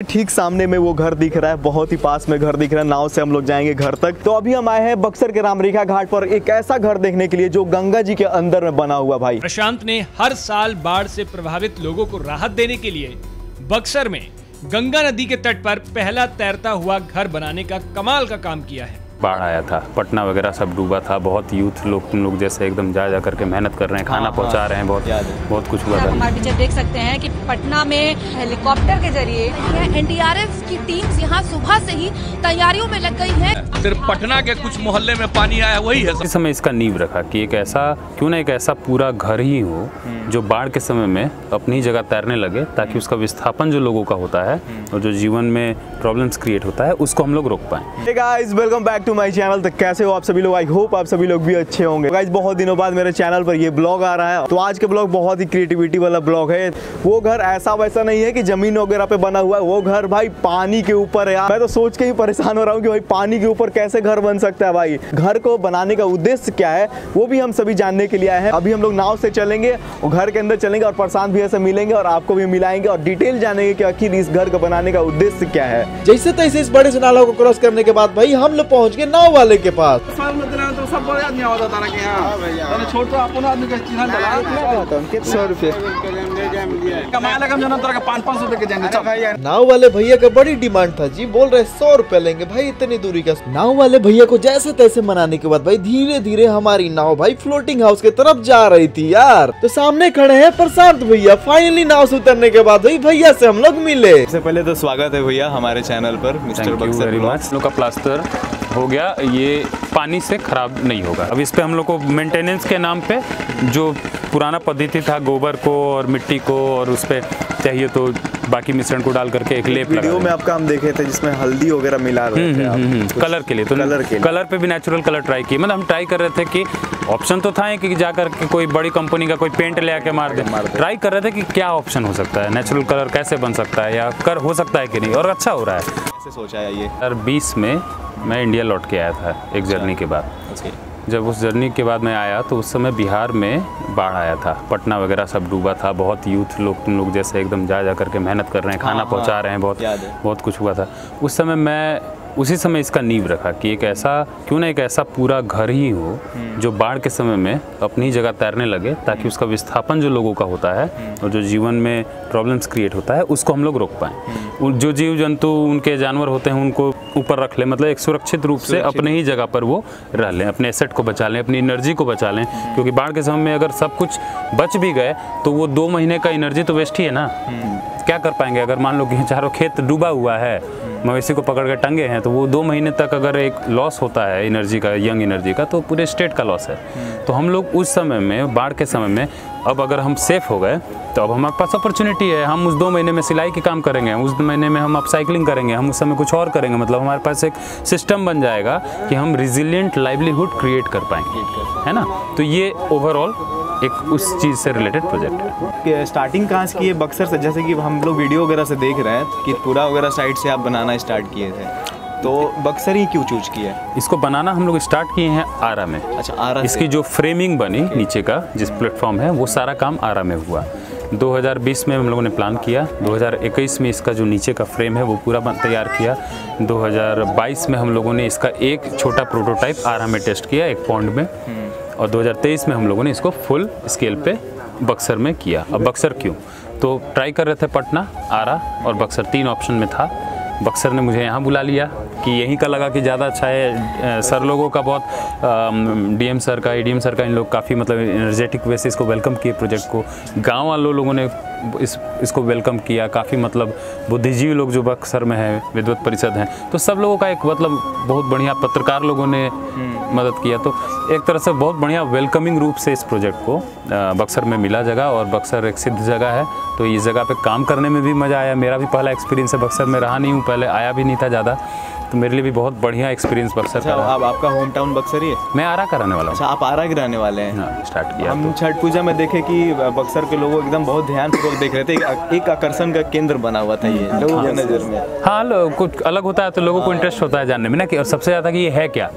ठीक सामने में वो घर दिख रहा है, बहुत ही पास में घर दिख रहा है। नाव से हम लोग जाएंगे घर तक। तो अभी हम आए हैं बक्सर के रामरेखा घाट पर एक ऐसा घर देखने के लिए जो गंगा जी के अंदर में बना हुआ। भाई प्रशांत ने हर साल बाढ़ से प्रभावित लोगों को राहत देने के लिए बक्सर में गंगा नदी के तट पर पहला तैरता हुआ घर बनाने का कमाल का काम किया है। बाढ़ आया था, पटना वगैरह सब डूबा था। बहुत यूथ लोग, तुम लोग जैसे एकदम जा करके मेहनत कर रहे हैं, खाना पहुंचा रहे हैं, बहुत कुछ हुआ था। हमारे पीछे देख सकते हैं कि पटना में हेलीकॉप्टर के जरिए एनडीआरएफ की टीम यहाँ सुबह से ही तैयारियों में लग गई है। सिर्फ पटना के कुछ मोहल्ले में पानी आया वही है। इस समय इसका नींव रखा कि एक ऐसा क्यों ना एक ऐसा पूरा घर ही हो जो बाढ़ के समय में अपनी जगह तैरने लगे, ताकि उसका विस्थापन जो लोगों का होता है और जो जीवन में प्रॉब्लम्स क्रिएट होता है उसको हम लोग रोक पाएं। Hey guys, welcome back to my channel। तो कैसे हो आप सभी लोग? आई होप आप सभी लोग भी अच्छे होंगे। गाइस बहुत दिनों बाद मेरे चैनल पर ये ब्लॉग आ रहा है। तो आज के ब्लॉग बहुत ही क्रिएटिविटी वाला ब्लॉग है। वो घर ऐसा वैसा नहीं है कि जमीन वगैरह पे बना हुआ है, वो घर भाई पानी के ऊपर है। यार मैं तो सोच के ही परेशान हो रहा हूँ कि भाई पानी के ऊपर कैसे घर बन सकता है। भाई घर को बनाने का उद्देश्य क्या है वो भी हम सभी जानने के लिए आए हैं। अभी हम लोग नाव से चलेंगे और घर के अंदर चलेंगे और प्रशांत भैया से मिलेंगे और आपको भी मिलाएंगे और डिटेल जानेंगे कि आखिर इस घर को बनाने का उद्देश्य क्या है। जैसे तैसे इस बड़े से नाला को क्रॉस करने के बाद भाई हम लोग पहुंच गए नाव वाले के पास। तो सब बड़े आदमी आवता तारा के यहाँ छोड़ तो अपन आदमी का चिन्ह डला 100 रुपए कमाया लगा जना तोरा का 500 रुपए के जाएंगे। नाव वाले भैया का बड़ी डिमांड था जी, बोल रहे 100 रुपए लेंगे भाई इतनी दूरी का। नाव वाले भैया को जैसे तैसे मनाने के बाद भाई धीरे धीरे हमारी नाव भाई फ्लोटिंग हाउस की तरफ जा रही थी यार। तो सामने खड़े हैं प्रशांत भैया। फाइनली नाव से उतरने के बाद भाई भैया से हम लोग मिले। सबसे पहले तो स्वागत है भैया हमारे चैनल पर मिस्टर बक्सर। हम लोग का प्लास्टर हो गया, ये पानी से खराब नहीं होगा। अब इस पे हम लोग को मेंटेनेंस के नाम पे जो पुराना पद्धति था गोबर को और मिट्टी को और उस पे चाहिए तो बाकी मिश्रण को डाल करके एक लेप लगा। वीडियो में आपका हम देखे थे जिसमें हल्दी वगैरह मिला रहे थे कलर के लिए। तो कलर पे भी नेचुरल कलर ट्राई किए। मतलब हम ट्राई कर रहे थे कि ऑप्शन तो था कि जाकर के कोई बड़ी कंपनी का कोई पेंट ले आके मार दे। ट्राई कर रहे थे कि क्या ऑप्शन हो सकता है, नेचुरल कलर कैसे बन सकता है या कर हो सकता है कि नहीं, और अच्छा हो रहा है। कैसे सोचा है ये? 2020 में मैं इंडिया लौट के आया था एक जर्नी के बाद। जब उस जर्नी के बाद मैं आया तो उस समय बिहार में बाढ़ आया था, पटना वगैरह सब डूबा था। बहुत यूथ लोग, तुम लोग जैसे एकदम जा करके मेहनत कर रहे हैं, खाना पहुंचा रहे हैं, बहुत कुछ हुआ था। उस समय मैं उसी समय इसका नींव रखा कि एक ऐसा क्यों ना एक ऐसा पूरा घर ही हो जो बाढ़ के समय में अपनी जगह तैरने लगे, ताकि उसका विस्थापन जो लोगों का होता है और जो जीवन में प्रॉब्लम्स क्रिएट होता है उसको हम लोग रोक पाएँ। जो जीव जंतु उनके जानवर होते हैं उनको ऊपर रख लें, मतलब एक सुरक्षित रूप से अपने ही जगह पर वो रह लें, अपने एसेट को बचा लें, अपनी एनर्जी को बचा लें। क्योंकि बाढ़ के समय में अगर सब कुछ बच भी गए तो वो 2 महीने का एनर्जी तो वेस्ट ही है ना। क्या कर पाएंगे अगर मान लो कि चारों खेत डूबा हुआ है, मवेशी को पकड़ के टंगे हैं, तो वो 2 महीने तक अगर एक लॉस होता है एनर्जी का, यंग एनर्जी का, तो पूरे स्टेट का लॉस है। तो हम लोग उस समय में, बाढ़ के समय में, अब अगर हम सेफ हो गए तो अब हमारे पास अपॉर्चुनिटी है। हम उस 2 महीने में सिलाई के काम करेंगे, उस महीने में हम अपसाइक्लिंग करेंगे, हम उस समय कुछ और करेंगे। मतलब हमारे पास एक सिस्टम बन जाएगा कि हम रिजिलियंट लाइवलीहुड क्रिएट कर पाएंगे, है ना। तो ये ओवरऑल एक उस चीज़ से रिलेटेड प्रोजेक्ट है। स्टार्टिंग कहाँ से की है बक्सर से? जैसे कि हम लोग वीडियो वगैरह से देख रहे हैं कि पूरा वगैरह साइड से आप बनाना स्टार्ट किए थे, तो बक्सर ही क्यों चूज किया? इसको बनाना हम लोग स्टार्ट किए हैं आरा में। अच्छा, आरा। इसकी जो फ्रेमिंग बनी नीचे का जिस प्लेटफॉर्म है वो सारा काम आरा में हुआ। 2020 में हम लोगों ने प्लान किया, 2021 में इसका जो नीचे का फ्रेम है वो पूरा तैयार किया। 2022 में हम लोगों ने इसका एक छोटा प्रोटोटाइप आरा में टेस्ट किया एक पॉन्ड में, और 2023 में हम लोगों ने इसको फुल स्केल पे बक्सर में किया। अब बक्सर क्यों? तो ट्राई कर रहे थे पटना, आरा और बक्सर, 3 ऑप्शन में था। बक्सर ने मुझे यहाँ बुला लिया कि यहीं का लगा कि ज़्यादा अच्छा है। सर लोगों का बहुत, डीएम सर का, एडीएम सर का, इन लोग काफ़ी मतलब एनर्जेटिक वे से इसको वेलकम किए प्रोजेक्ट को। गांव वालों लोगों ने इसको वेलकम किया। काफ़ी मतलब बुद्धिजीवी लोग जो बक्सर में है, विद्वत परिषद हैं, तो सब लोगों का एक मतलब बहुत बढ़िया, पत्रकार लोगों ने मदद किया। तो एक तरह से बहुत बढ़िया वेलकमिंग रूप से इस प्रोजेक्ट को बक्सर में मिला जगह, और बक्सर एक सिद्ध जगह है तो इस जगह पे काम करने में भी मज़ा आया। मेरा भी पहला एक्सपीरियंस है, बक्सर में रहा नहीं हूँ, पहले आया भी नहीं था ज़्यादा, तो मेरे लिए भी बहुत बढ़िया एक्सपीरियंस बक्सर का रहा। अब आपका होम टाउन बक्सर ही है? मैं आरा का रहने वाला हूँ। अच्छा, आप आरा के रहने वाले हैं? हाँ, स्टार्ट किया। हम छठ पूजा में देखे कि बक्सर के लोग एकदम बहुत ध्यान से देख रहे थे, एक आकर्षण का केंद्र बना हुआ था ये लोगों की नज़र में। हाँ, कुछ अलग होता है तो लोगों को इंटरेस्ट होता है जानने में ना, कि और सबसे ज़्यादा कि ये है क्या।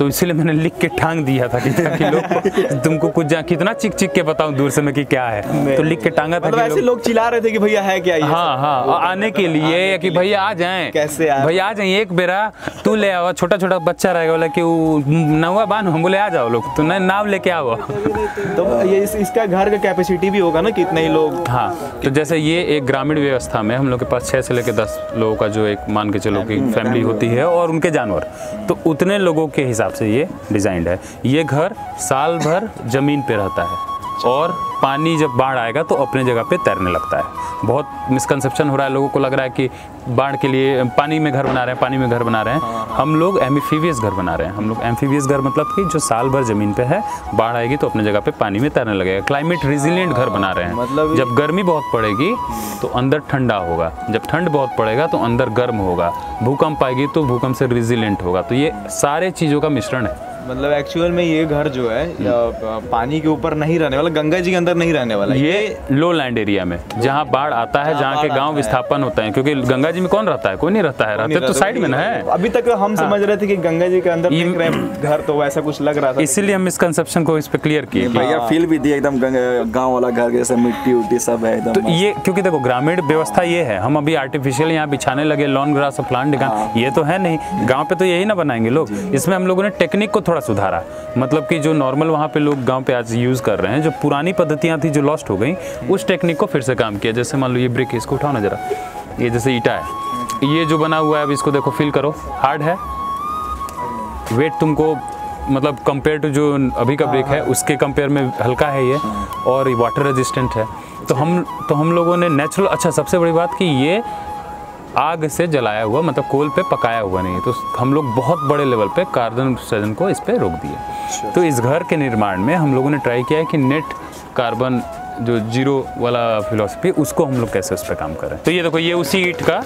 तो इसलिए मैंने लिख के टांग दिया था कि ताकि लोग तुमको कुछ कितना चिक के बताऊं दूर से मैं कि क्या है, तो लिख के टांगा था। मतलब ऐसे लोग चिल्ला रहे थे कि भैया है क्या ये? हाँ, आने के लिए कि भैया आ जाएं, कैसे भैया आ जाएं, एक बेरा तू ले आओ, छोटा छोटा बच्चा रहेगा, बोला कि नौवा बान, हम बोले आ जाओ लोग, तो नाव लेके आओ। तो ये इसका घर का कैपेसिटी भी होगा ना, कितने ही लोग? हाँ, तो जैसे ये एक ग्रामीण व्यवस्था में हम लोग के पास 6 से लेकर 10 लोगों का जो एक मान के चलो कि फैमिली होती है और उनके जानवर, तो उतने लोगों के हिसाब से ये डिजाइंड है। ये घर साल भर जमीन पे रहता है और पानी जब बाढ़ आएगा तो अपने जगह पे तैरने लगता है। बहुत मिसकंसेप्शन हो रहा है, लोगों को लग रहा है कि बाढ़ के लिए पानी में घर बना रहे हैं, पानी में घर बना रहे हैं। हम लोग एम्फीबियस घर बना रहे हैं। हम लोग एम्फीबियस घर मतलब कि जो साल भर जमीन पे है, बाढ़ आएगी तो अपने जगह पे पानी में तैरने लगेगा। क्लाइमेट रेजिलिएंट घर बना रहे हैं। मतलब जब गर्मी बहुत पड़ेगी तो अंदर ठंडा होगा, जब ठंड बहुत पड़ेगा तो अंदर गर्म होगा, भूकंप आएगी तो भूकंप से रेजिलिएंट होगा। तो ये सारे चीज़ों का मिश्रण है। मतलब एक्चुअल में ये घर जो है पानी के ऊपर नहीं रहने वाला, गंगा जी के अंदर नहीं रहने वाला, ये लो लैंड एरिया में जहाँ बाढ़ आता है, जहाँ के गांव विस्थापन होते हैं, क्योंकि गंगा जी में कौन रहता है? कोई नहीं रहता है, रहते तो साइड में ना है। अभी तक हम समझ रहे थे कि गंगा जी के अंदर देख रहे हैं घर, तो वैसा कुछ लग रहा था, इसीलिए हम मिसकंसेप्शन को इस पे क्लियर किए। भैया फील भी दिया एकदम गाँव वाला घर जैसे, मिट्टी उट्टी सब है एकदम। तो ये क्योंकि देखो ग्रामीण व्यवस्था ये है, हम अभी आर्टिफिशियल यहाँ बिछाने लगे लॉन ग्रास और प्लांट दिखाने, ये तो है नहीं। गाँव पे तो यही ना बनाएंगे लोग। इसमें हम लोगों ने टेक्निक को थोड़ा सुधारा, मतलब कि जो नॉर्मल वहाँ पे लोग गांव पे आज यूज़ कर रहे हैं, जो पुरानी पद्धतियाँ थी जो लॉस्ट हो गई, उस टेक्निक को फिर से काम किया। जैसे मान लो ये ब्रिक, इसको उठाओ ना जरा, ये जैसे ईटा है, ये जो बना हुआ है, अब इसको देखो, फील करो, हार्ड है, वेट तुमको मतलब कंपेयर टू जो अभी का ब्रिक है उसके कंपेयर में हल्का है ये, और वाटर रेजिस्टेंट है। तो हम लोगों ने नेचुरल, अच्छा सबसे बड़ी बात कि ये आग से जलाया हुआ, मतलब कोल पे पकाया हुआ नहीं है, तो हम लोग बहुत बड़े लेवल पे कार्बन उत्सर्जन को इस पे रोक दिए। तो इस घर के निर्माण में हम लोगों ने ट्राई किया है कि नेट कार्बन जो जीरो वाला फिलॉसफी, उसको हम लोग कैसे उस पर काम करें। तो ये देखो, ये उसी ईंट का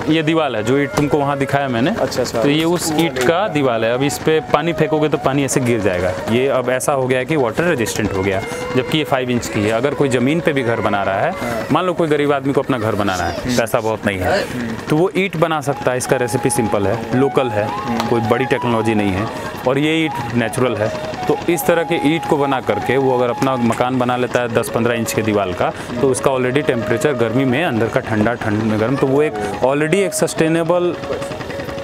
ये दीवार है जो ईंट तुमको वहाँ दिखाया मैंने। अच्छा। तो ये उस ईंट का दीवार है। अब इस पे पानी फेंकोगे तो पानी ऐसे गिर जाएगा। ये अब ऐसा हो गया है कि वाटर रेजिस्टेंट हो गया, जबकि ये 5 इंच की है। अगर कोई ज़मीन पे भी घर बना रहा है, मान लो कोई गरीब आदमी को अपना घर बनाना है, पैसा बहुत नहीं है, तो वो ईंट बना सकता है। इसका रेसिपी सिंपल है, लोकल है, कोई बड़ी टेक्नोलॉजी नहीं है, और ये ईंट नेचुरल है। तो इस तरह के ईंट को बना करके वो अगर अपना मकान बना लेता है 10-15 इंच के दीवार का, तो उसका ऑलरेडी टेम्परेचर गर्मी में अंदर का ठंडा, ठंड में गर्म, तो वो एक ऑलरेडी एक सस्टेनेबल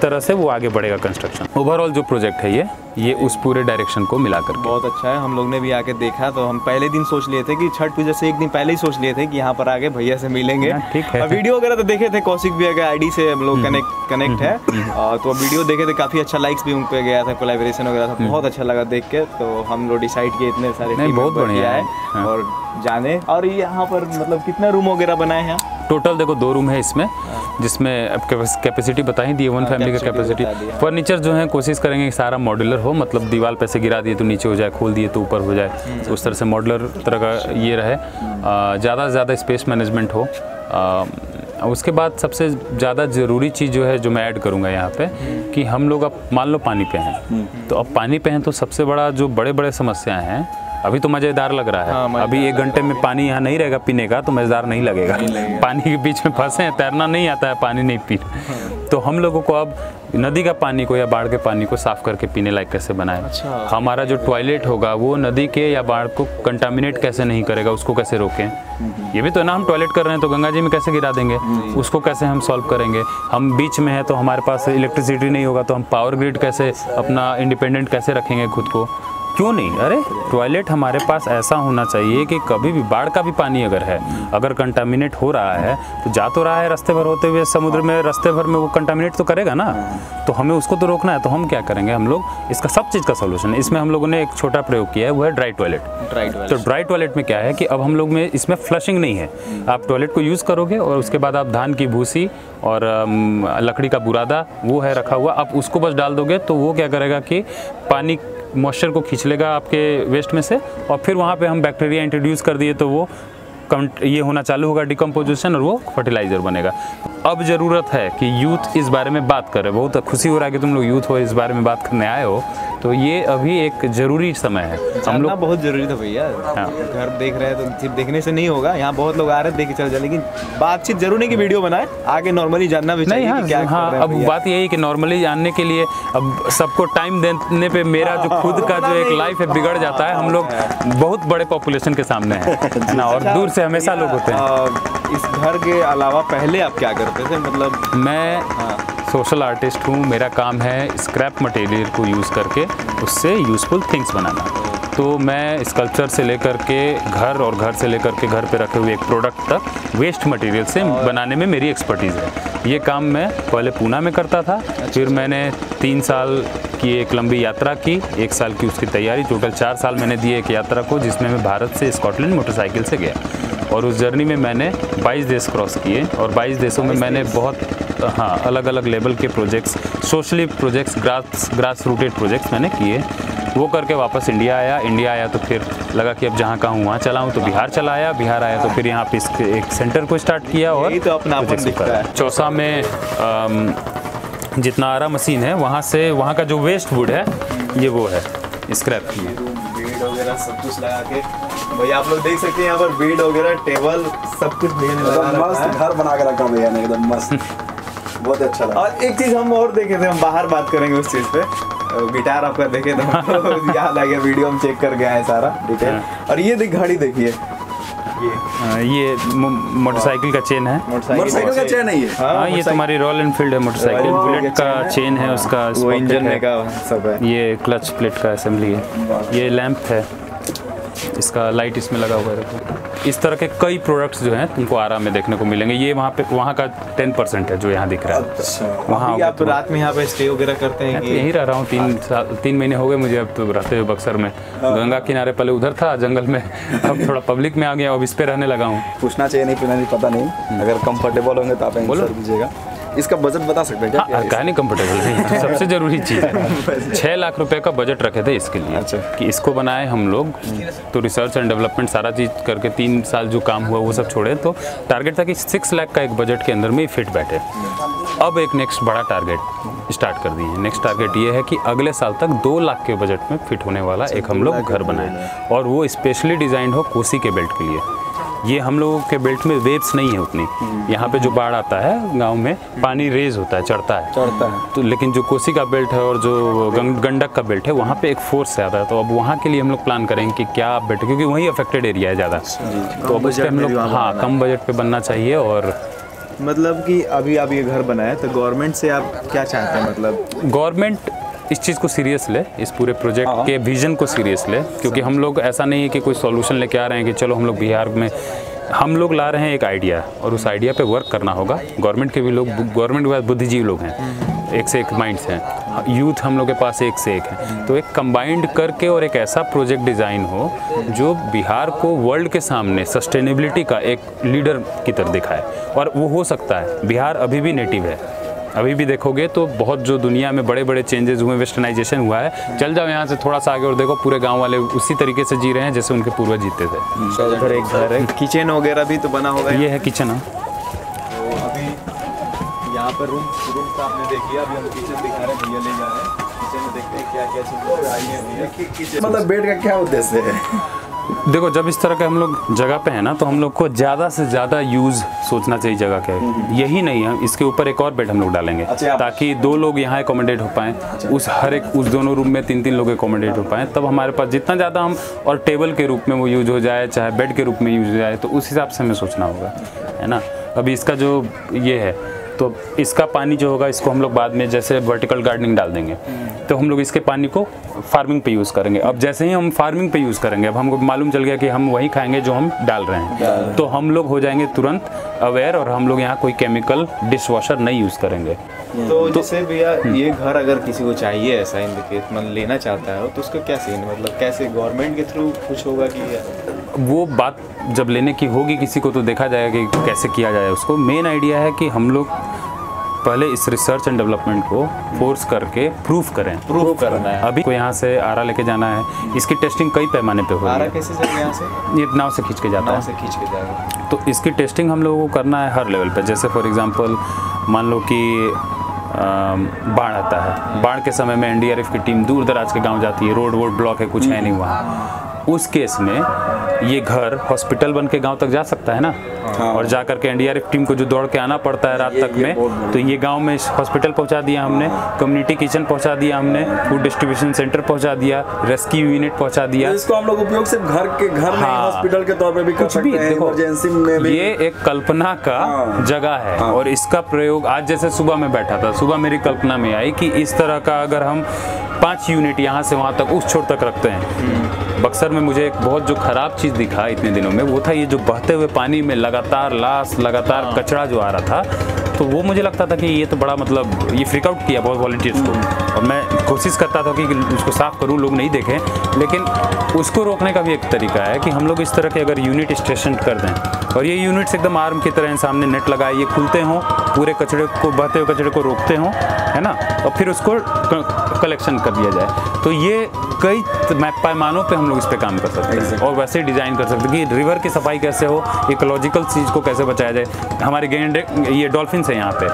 तरह से वो आगे बढ़ेगा कंस्ट्रक्शन। ओवरऑल जो प्रोजेक्ट है ये उस पूरे डायरेक्शन को मिला कर बहुत अच्छा है। हम लोग ने भी आके देखा, तो हम पहले दिन सोच लिए थे कि छठ पूजा से एक दिन पहले ही सोच लिए थे कि यहाँ पर आके भैया से मिलेंगे। ठीक है। वीडियो वगैरह तो देखे थे, कौशिक भैया के आईडी से हम लोग कनेक्ट है, तो वीडियो देखे थे, काफी अच्छा लाइक्स भी उन पे गया था, कोलैबोरेशन वगैरह था, बहुत अच्छा लगा देख के। तो हम लोग डिसाइड किए इतने सारे बहुत बढ़िया है और जाने। और यहाँ पर मतलब कितना रूम वगैरह बनाए हैं? टोटल देखो 2 रूम है इसमें, जिसमें अब कैपेसिटी बता ही दी, 1 फैमिली का कैपेसिटी। फर्नीचर जो है कोशिश करेंगे कि सारा मॉड्यूलर हो, मतलब दीवार पे से गिरा दिए तो नीचे हो जाए, खोल दिए तो ऊपर हो जाए, उस तरह से मॉड्यूलर तरह का ये रहे। ज़्यादा से ज़्यादा स्पेस मैनेजमेंट हो। उसके बाद सबसे ज़्यादा ज़रूरी चीज़ जो है, जो मैं ऐड करूँगा यहाँ पे, कि हम लोग अब मान लो पानी पे हैं, तो अब पानी पे हैं तो सबसे बड़ा जो बड़े समस्याएँ हैं, अभी तो मज़ेदार लग रहा है। अभी 1 घंटे में पानी यहाँ नहीं रहेगा पीने का, तो मज़ेदार नहीं लगेगा। पानी के बीच में फंसे हैं, तैरना नहीं आता है, पानी नहीं पी। तो हम लोगों को अब नदी का पानी को या बाढ़ के पानी को साफ़ करके पीने लायक कैसे बनाएं। अच्छा। हमारा जो टॉयलेट होगा वो नदी के या बाढ़ को कंटामिनेट कैसे नहीं करेगा, उसको कैसे रोकें। ये भी तो ना, हम टॉयलेट कर रहे हैं तो गंगा जी में कैसे गिरा देंगे, उसको कैसे हम सॉल्व करेंगे। हम बीच में हैं तो हमारे पास इलेक्ट्रिसिटी नहीं होगा, तो हम पावर ग्रिड कैसे अपना इंडिपेंडेंट कैसे रखेंगे खुद को। क्यों नहीं, अरे टॉयलेट हमारे पास ऐसा होना चाहिए कि कभी भी बाढ़ का भी पानी अगर है, अगर कंटामिनेट हो रहा है तो जा तो रहा है रास्ते भर होते हुए समुद्र में, रास्ते भर में वो कंटामिनेट तो करेगा ना, तो हमें उसको तो रोकना है। तो हम क्या करेंगे, हम लोग इसका सब चीज़ का सोल्यूशन, इसमें हम लोगों ने एक छोटा प्रयोग किया है, वो है ड्राई टॉयलेट। तो ड्राई टॉयलेट में क्या है कि अब हम लोग में इसमें फ्लशिंग नहीं है। आप टॉयलेट को यूज़ करोगे और उसके बाद आप धान की भूसी और लकड़ी का बुरादा वो है रखा हुआ, आप उसको बस डाल दोगे तो वो क्या करेगा कि पानी मॉइस्चर को खींच लेगा आपके वेस्ट में से, और फिर वहाँ पे हम बैक्टीरिया इंट्रोड्यूस कर दिए तो वो ये होना चालू होगा डिकम्पोजिशन, और वो फर्टिलाइज़र बनेगा। अब ज़रूरत है कि यूथ इस बारे में बात करे। बहुत खुशी हो रहा है कि तुम लोग यूथ हो, इस बारे में बात करने आए हो, तो ये अभी एक ज़रूरी समय है। हम लोग बहुत जरूरी था भैया। हाँ। घर देख रहे हैं तो सिर्फ देखने से नहीं होगा, यहाँ बहुत लोग आ रहे हैं देख के चल जाए, लेकिन बातचीत जरूर नहीं कि वीडियो बनाए, आगे नॉर्मली जानना भी चाहिए कि क्या हाँ, कर रहे हैं अब भैया। बात यही कि नॉर्मली जानने के लिए अब सबको टाइम देने पे मेरा जो खुद का जो एक लाइफ है बिगड़ जाता है। हम लोग बहुत बड़े पॉपुलेशन के सामने है ना, और दूर से हमेशा लोग होते हैं। इस घर के अलावा पहले आप क्या करते थे? मतलब मैं सोशल आर्टिस्ट हूँ। मेरा काम है स्क्रैप मटेरियल को यूज़ करके उससे यूज़फुल थिंग्स बनाना। तो मैं स्कल्पचर से लेकर के घर और घर से लेकर के घर पे रखे हुए एक प्रोडक्ट तक वेस्ट मटेरियल से बनाने में मेरी एक्सपर्टीज़ है। ये काम मैं पहले पूना में करता था, फिर मैंने 3 साल की एक लंबी यात्रा की, 1 साल की उसकी तैयारी, टोटल 4 साल मैंने दिए एक यात्रा को, जिसमें मैं भारत से स्कॉटलैंड मोटरसाइकिल से गया। और उस जर्नी में मैंने 22 देश क्रॉस किए और 22 देशों में मैंने बहुत अलग अलग लेवल के projects, socially projects, grass rooted projects मैंने किए। वो करके वापस इंडिया आया तो फिर लगा कि अब जहाँ का हूँ वहाँ चला हूँ, तो बिहार चला आया, बिहार आया तो फिर यहाँ पे एक सेंटर को स्टार्ट किया और तो अपनापन दिखता है। चौसा में जितना आरा मशीन है वहाँ का जो वेस्ट वुड है ये वो है स्क्रैप की है। बेड वगैरह सब कुछ लगा के भैया आप लोग देख सकते हैं यहाँ पर बेड वगैरह टेबल सब कुछ भैया ने लगा रखा मस्त है। घर बना के रखा भैया ने, एकदम मस्त। बहुत अच्छा लगा। और एक चीज हम और देखे थे, हम बाहर बात करेंगे उस चीज पे, गिटार आपका देखे तो याद आ गया, वीडियो हम चेक कर गया है सारा डिटेल। और ये घड़ी देखिए, ये मोटरसाइकिल का चेन है। मोटरसाइकिल का चेन है ये। हाँ, ये तुम्हारी रॉयल एनफील्ड है मोटरसाइकिल, बुलेट का चेन है, उसका वो स्पॉकेट इंजन है, का सब है। ये क्लच प्लेट का असेंबली है, ये लैंप है, इसका लाइट इसमें लगा हुआ है। इस तरह के कई प्रोडक्ट्स जो हैं तुमको आरा में देखने को मिलेंगे। ये वहाँ का 10% है जो यहाँ दिख रहा है। अच्छा। वहाँ अभी आप रात में यहाँ पे स्टे वगैरह करते हैं मैं तो कि? यहीं रह रहा हूँ 3 महीने हो गए मुझे अब तो रहते हुए बक्सर में। गंगा किनारे पहले उधर था जंगल में, अब थोड़ा पब्लिक में आ गया, अब इस पे रहने लगा हूँ। पूछना चाहिए नहीं पता नहीं, अगर कंफर्टेबल होंगे तो आप आंसर दीजिएगा। इसका बजट बता सकते हैं क्या? हाँ, कहा नहीं कंफर्टेबल नहीं, तो सबसे ज़रूरी चीज़ है। 6 लाख रुपए का बजट रखे थे इसके लिए। अच्छा। कि इसको बनाए हम लोग, तो रिसर्च एंड डेवलपमेंट सारा चीज़ करके 3 साल जो काम हुआ वो सब छोड़े, तो टारगेट था कि 6 लाख का एक बजट के अंदर में ही फिट बैठे। अब एक नेक्स्ट बड़ा टारगेट स्टार्ट कर दिए हैं। नेक्स्ट टारगेट ये है कि अगले साल तक 2 लाख के बजट में फिट होने वाला एक हम लोग घर बनाएं, और वो स्पेशली डिज़ाइंड हो कोसी के बेल्ट के लिए। ये हम लोगों के बेल्ट में वेव्स नहीं है उतनी। यहाँ पे जो बाढ़ आता है गांव में, पानी रेज होता है, चढ़ता है तो, लेकिन जो कोसी का बेल्ट है और जो गंडक का बेल्ट है वहाँ पे एक फोर्स से आता है। तो अब वहाँ के लिए हम लोग प्लान करेंगे कि क्या बेल्ट, क्योंकि वही अफेक्टेड एरिया है ज़्यादा, तो अब उस पर हम लोग हाँ कम बजट पे बनना चाहिए। और मतलब कि अभी आप ये घर बनाए तो गवर्नमेंट से आप क्या चाहते हैं? मतलब गवर्नमेंट इस चीज़ को सीरियस ले, इस पूरे प्रोजेक्ट के विजन को सीरियस ले, क्योंकि हम लोग ऐसा नहीं है कि कोई सॉल्यूशन लेके आ रहे हैं कि चलो हम लोग बिहार में, हम लोग ला रहे हैं एक आइडिया और उस आइडिया पे वर्क करना होगा। गवर्नमेंट के भी लोग, गवर्नमेंट के पास बुद्धिजीवी लोग हैं, एक से एक माइंड्स हैं, यूथ हम लोग के पास एक से एक है, तो एक कंबाइंड करके और एक ऐसा प्रोजेक्ट डिज़ाइन हो जो बिहार को वर्ल्ड के सामने सस्टेनेबिलिटी का एक लीडर की तरह दिखाए। और वो हो सकता है। बिहार अभी भी नेटिव है, अभी भी देखोगे तो बहुत जो दुनिया में बड़े बड़े चेंजेस हुए, वेस्टर्नाइजेशन हुआ है, चल जाओ यहाँ से थोड़ा सा आगे और देखो पूरे गांव वाले उसी तरीके से जी रहे हैं जैसे उनके पूर्वज जीते थे। उधर एक घर है, किचन वगैरह भी तो बना होगा। ये है किचन। तो अभी यहाँ पर रूम का आपने देख लिया, अभी हम किचन दिखा रहे हैं, भैया ले जा रहे हैं किचन में, देखते हैं क्या क्या चीज़ आई है भैया। मतलब बेड का क्या उद्देश्य है? देखो, जब इस तरह के हम लोग जगह पे हैं ना, तो हम लोग को ज़्यादा से ज़्यादा यूज़ सोचना चाहिए जगह का। यही नहीं है, इसके ऊपर एक और बेड हम लोग डालेंगे ताकि 2 लोग यहाँ एकोमोडेट हो पाएँ, उस दोनों रूम में 3-3 लोग एकोमोडेट हो पाएँ। तब हमारे पास जितना ज़्यादा हम, और टेबल के रूप में वो यूज हो जाए, चाहे बेड के रूप में यूज हो जाए, तो उस हिसाब से हमें सोचना होगा, है ना। अभी इसका जो ये है, तो इसका पानी जो होगा इसको हम लोग बाद में जैसे वर्टिकल गार्डनिंग डाल देंगे, तो हम लोग इसके पानी को फार्मिंग पे यूज़ करेंगे। अब जैसे ही हम फार्मिंग पे यूज़ करेंगे, अब हमको मालूम चल गया कि हम वही खाएंगे जो हम डाल रहे हैं, तो हम लोग हो जाएंगे तुरंत अवेयर, और हम लोग यहाँ कोई केमिकल डिश वॉशर नहीं यूज़ करेंगे। तो जैसे भैया ये घर अगर किसी को चाहिए ऐसा इंडिकेट मन लेना चाहता है तो उसका क्या सीन, मतलब कैसे गवर्नमेंट के थ्रू कुछ होगा कि? वो बात जब लेने की होगी किसी को तो देखा जाएगा कि कैसे किया जाए उसको। मेन आइडिया है कि हम लोग पहले इस रिसर्च एंड डेवलपमेंट को फोर्स करके प्रूफ करना है। अभी को यहाँ से आरा लेके जाना है, इसकी टेस्टिंग कई पैमाने पे हो रही है। आरा कैसे चल यहाँ से? ये नाव से खींच के जाता है, से खींच के जाएगा। तो इसकी टेस्टिंग हम लोगों को करना है हर लेवल पे। जैसे फॉर एग्जांपल मान लो कि बाढ़ आता है। बाढ़ के समय में एनडीआरएफ की टीम दूर दराज के गांव जाती है, रोड वोड ब्लॉक है, कुछ है नहीं वहाँ। उस केस में ये घर हॉस्पिटल बन के गांव तक जा सकता है ना। और जा करके एनडीआरएफ टीम को जो दौड़ के आना पड़ता है रात तक में, तो ये गांव में हॉस्पिटल पहुंचा दिया हमने, कम्युनिटी किचन पहुंचा दिया हमने, फूड डिस्ट्रीब्यूशन सेंटर पहुंचा दिया, रेस्क्यू यूनिट पहुंचा दिया। तो इसको हम लोग उपयोग सिर्फ घर में हॉस्पिटल के तौर पे भी कर सकते हैं, इमरजेंसी में भी। ये एक कल्पना का जगह है और इसका प्रयोग आज जैसे सुबह में बैठा था, सुबह मेरी कल्पना में आई कि इस तरह का अगर हम 5 यूनिट यहाँ से वहाँ तक उस छोर तक रखते हैं। बक्सर में मुझे एक बहुत जो खराब चीज़ दिखा इतने दिनों में, वो था ये जो बहते हुए पानी में लगातार लाश, लगातार कचरा जो आ रहा था। तो वो मुझे लगता था कि ये तो बड़ा मतलब ये फ्रीक आउट किया बहुत वॉलंटियर्स को, और मैं कोशिश करता था कि उसको साफ़ करूँ, लोग नहीं देखें। लेकिन उसको रोकने का भी एक तरीका है कि हम लोग इस तरह के अगर यूनिट स्टेशन कर दें, और ये यूनिट्स एकदम आर्म की तरह सामने नेट लगाए, ये खुलते हों, पूरे कचरे को, बहते हुए कचरे को रोकते हों, है ना, और फिर उसको कलेक्शन कर दिया जाए। तो ये कई पैमानों पे हम लोग इस पे काम कर सकते हैं और वैसे ही डिज़ाइन कर सकते हैं कि रिवर की सफाई कैसे हो, इकोलॉजिकल चीज़ को कैसे बचाया जाए। हमारे गेंडे, ये डॉल्फिन्स है यहाँ पे,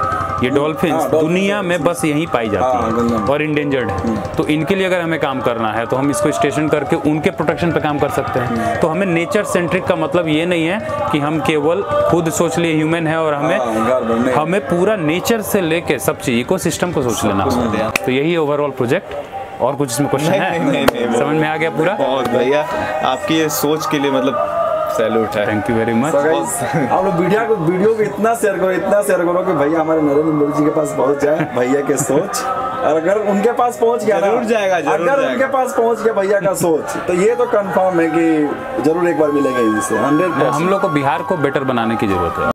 ये डॉल्फिन्स दुनिया में बस यहीं पाई जाती हैं और इंडेंजर्ड है। तो इनके लिए अगर हमें काम करना है तो हम इसको स्टेशन करके उनके प्रोटेक्शन पे काम कर सकते हैं। तो हमें नेचर सेंट्रिक का मतलब ये नहीं है कि हम केवल खुद सोच लिए ह्यूमन है और हमें पूरा नेचर से लेके सब चीज़ इकोसिस्टम को सोच लेना। तो यही ओवरऑल प्रोजेक्ट। और कुछ इसमें क्वेश्चन है? नहीं, समझ में आ गया पूरा? बहुत भैया, आपकी ये सोच के लिए मतलब सैल्यूट है। Thank you very much. आप लोग वीडियो को इतना शेयर करो कि भैया हमारे नरेंद्र मोदी जी के पास पहुंच जाए भैया के सोच। और अगर उनके पास पहुंच गया जरूर जाएगा, अगर उनके पास पहुंच गया भैया का सोच, तो ये तो कंफर्म है कि जरूर एक बार मिलेंगे इससे 100%। हम लोग को बिहार को बेटर बनाने की जरूरत है।